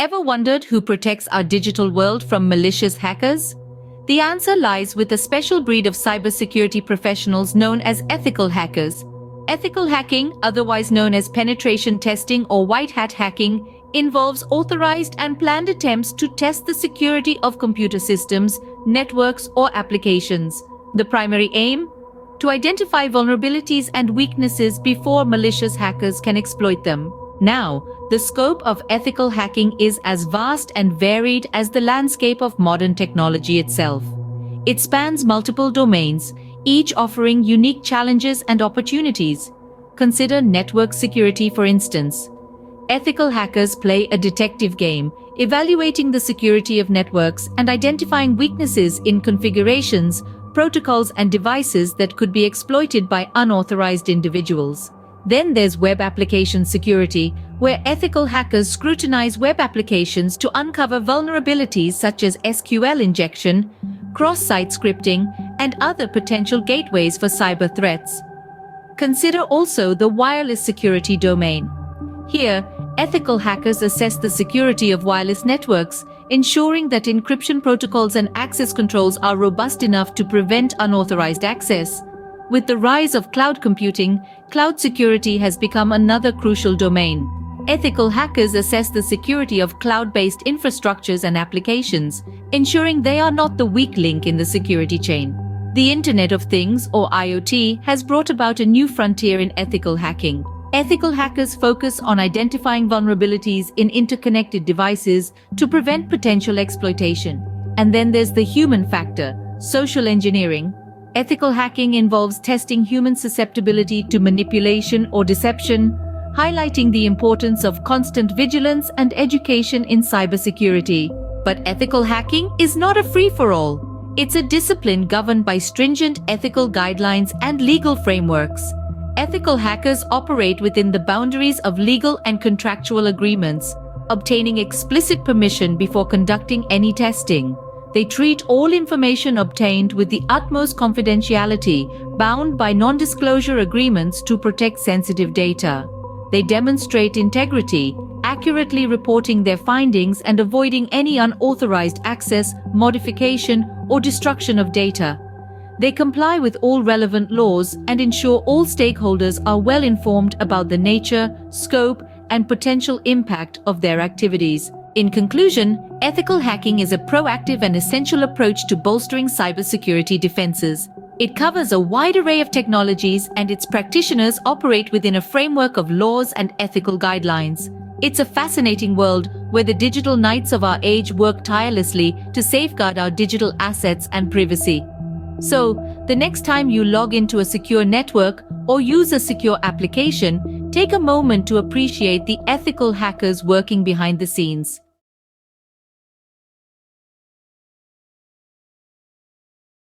Ever wondered who protects our digital world from malicious hackers? The answer lies with a special breed of cybersecurity professionals known as ethical hackers. Ethical hacking, otherwise known as penetration testing or white hat hacking, involves authorized and planned attempts to test the security of computer systems, networks, or applications. The primary aim? To identify vulnerabilities and weaknesses before malicious hackers can exploit them. Now, the scope of ethical hacking is as vast and varied as the landscape of modern technology itself. It spans multiple domains, each offering unique challenges and opportunities. Consider network security, for instance. Ethical hackers play a detective game, evaluating the security of networks and identifying weaknesses in configurations, protocols, and devices that could be exploited by unauthorized individuals. Then there's web application security, where ethical hackers scrutinize web applications to uncover vulnerabilities such as SQL injection, cross-site scripting, and other potential gateways for cyber threats. Consider also the wireless security domain. Here, ethical hackers assess the security of wireless networks, ensuring that encryption protocols and access controls are robust enough to prevent unauthorized access. With the rise of cloud computing, cloud security has become another crucial domain. Ethical hackers assess the security of cloud-based infrastructures and applications, ensuring they are not the weak link in the security chain. The Internet of Things, or IoT, has brought about a new frontier in ethical hacking. Ethical hackers focus on identifying vulnerabilities in interconnected devices to prevent potential exploitation. And then there's the human factor, social engineering. Ethical hacking involves testing human susceptibility to manipulation or deception, highlighting the importance of constant vigilance and education in cybersecurity. But ethical hacking is not a free-for-all. It's a discipline governed by stringent ethical guidelines and legal frameworks. Ethical hackers operate within the boundaries of legal and contractual agreements, obtaining explicit permission before conducting any testing. They treat all information obtained with the utmost confidentiality, bound by non-disclosure agreements to protect sensitive data. They demonstrate integrity, accurately reporting their findings and avoiding any unauthorized access, modification, or destruction of data. They comply with all relevant laws and ensure all stakeholders are well informed about the nature, scope, and potential impact of their activities. In conclusion, ethical hacking is a proactive and essential approach to bolstering cybersecurity defenses. It covers a wide array of technologies, and its practitioners operate within a framework of laws and ethical guidelines. It's a fascinating world where the digital knights of our age work tirelessly to safeguard our digital assets and privacy. So, the next time you log into a secure network or use a secure application, take a moment to appreciate the ethical hackers working behind the scenes.